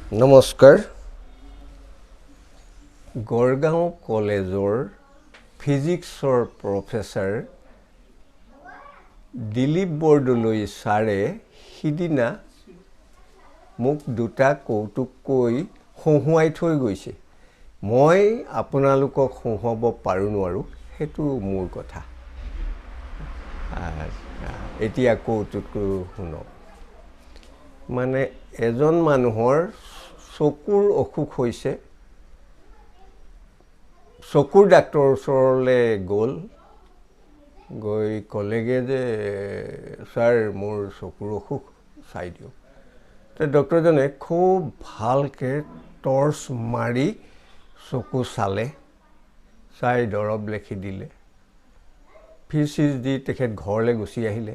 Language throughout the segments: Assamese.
নমস্কাৰ গড়গাঁও কলেজৰ ফিজিক্সৰ প্ৰফেসৰ দিলীপ বৰদলৈ ছাৰে সিদিনা মোক দুটা কৌতুক কৈ হহুৱাই থৈ গৈছে মই আপোনালোকক হহুৱাব পাৰো নোৱাৰো হেতু মোৰ কথা এতিয়া কৌতুকটো শুনক মানে এজন মানুহৰ চকুৰ অসুখ হৈছে চকুৰ ডাক্তৰৰ ওচৰলৈ গ'ল গৈ কলেগে যে স্যাৰ মোৰ চকুৰ অসুখ চাই দিও তে ডক্টৰজনে খুব ভালকে টৰ্চ মাৰি চকু চালে চাই দৰব লিখি দিলে ফিজিক্স দি তেখেত ঘৰলৈ গুচি আহিলে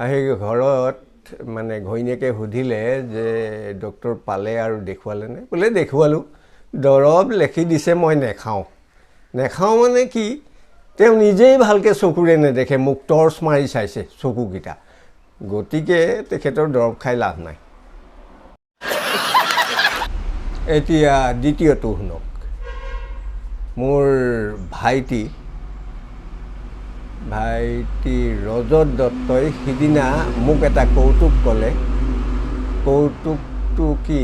আহি ঘৰত মানে ঘৈণীয়েকে সুধিলে যে ডক্টৰ পালে আৰু দেখুৱালে নে বলে দেখুৱালো দৰব লিখি দিছে মই নেখাও মানে কি তেও নিজেই ভালকে চকুৰে নেদেখে মোক টৰ্চ মাৰি চাইছে চকুকিটা গতিকে তেখেতৰ দৰব খাই লাভ নাই এতিয়া দ্বিতীয়টো শুনক মোৰ ভাইটি ৰজত দত্তই সিদিনা মোক এটা কৌতুক ক'লে কৌতুকটো কি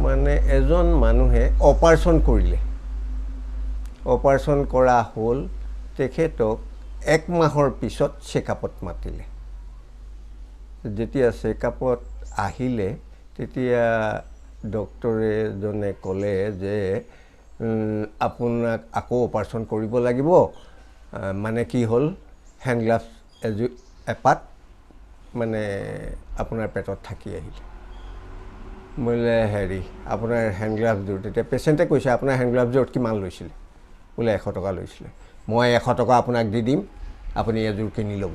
মানে এজন মানুহে অপাৰেশ্যন কৰা হ'ল তেখেতক এক মাহৰ পিছত চেকআপত মাতিলে যেতিয়া চেকআপত আহিলে তেতিয়া ডক্টৰে জনে ক'লে যে আপোনাক আকৌ অপাৰেশ্যন কৰিব লাগিব মানে কি হ'ল হ্যান্ড গ্লাভছ এপাত মানে আপোনাৰ পেটত থাকি আহিলে বলে হেৰি আপোনাৰ হ্যান্ড গ্লাভছযোৰ তেতিয়া পেশেন্টে কৈছে আপোনাৰ হ্যান্ড গ্লাভছযোৰ কিমান লৈছিল বলে 100 টকা লৈছিল মই 100 টকা আপোনাক দি দিম আপুনি এযোৰ কিনি ল'ব